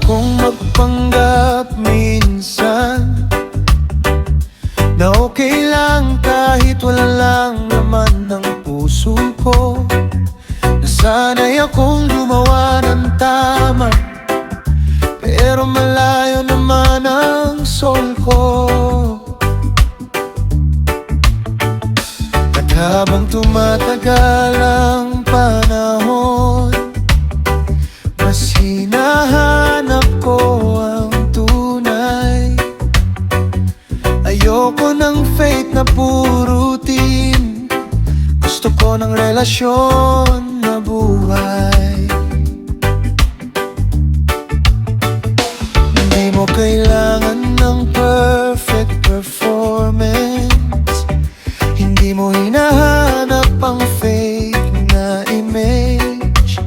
akong magpanggap minsan na okay lang kahit wala lang naman ng puso ko. Nasanay akong gumawa ng tama, pero malayo naman ang soul ko. At habang tumatagal ang panahon, mas hinahanap ko ang tunay. Ayoko ng fate na puro routine, gusto ko ng relasyon na buhay. Hindi mo kailangan ng perfect performance, hindi mo hinahanap ang fake na image.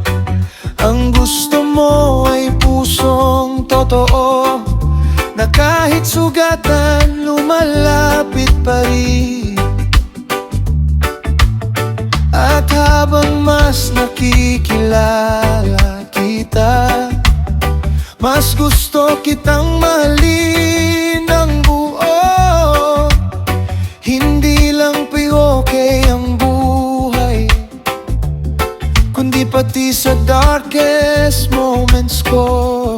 Ang gusto mo ay pusong totoo, na kahit sugatan lumalapit pa rin. At habang mas nakikilala kita, mas gusto kitang mahalin ng buo. Hindi lang okay ang buhay, kundi pati sa darkest moments ko.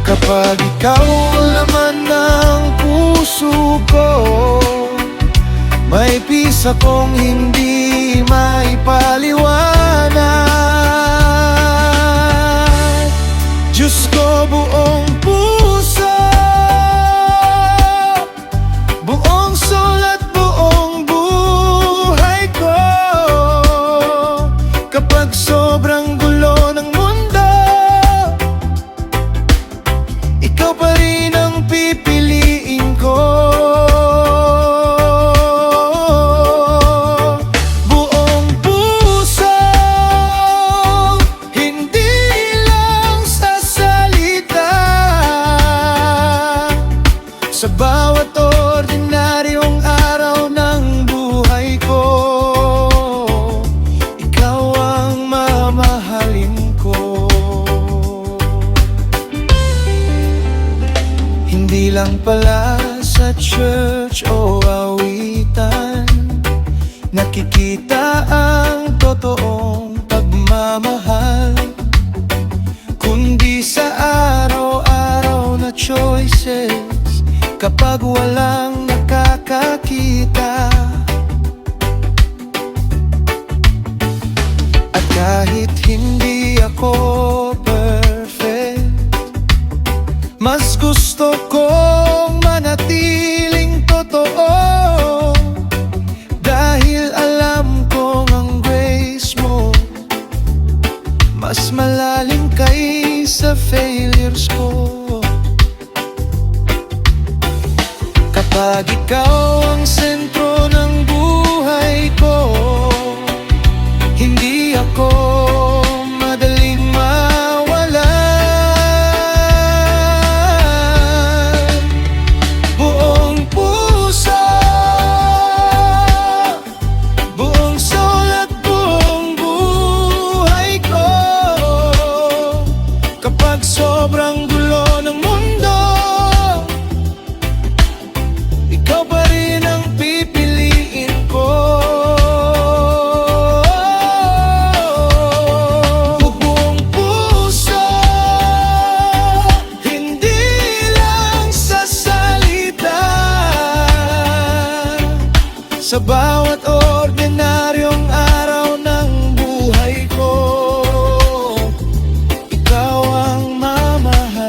Kapag ikaw ang laman ng puso ko, may peace akong hindi maipaliwanag. Diyos ko, buong puso, buong soul at buong buhay ko. Kapag sobrang gulo ng mundo, ikaw pa rin ang pipiliin ko. Buong puso, hindi lang sa salita. Sa bawat ordinaryong araw ng buhay ko, ikaw ang mamahalin ko. Hindi lang pala sa church o awitan nakikita ang totoong pagmamahal, kundi sa araw-araw na choices. Kapag walang nakakakita, at kahit hindi ako perfect, mas gusto kong manatiling totoo. Dahil alam kong ang grace mo mas malalim kaysa failures ko. Kapag ikaw ang sentro ng buhay ko, hindi ako madaling mawalan. Buong puso, buong soul at buong buhay ko. Kapag sobrang gulo ng mundo, ikaw pa rin ang pipiliin ko. Buong puso, hindi lang sa salita. Sa bawat ordinaryong araw ng buhay ko, ikaw ang mamahal.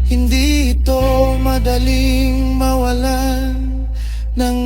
Hindi ito madaling mawalan ng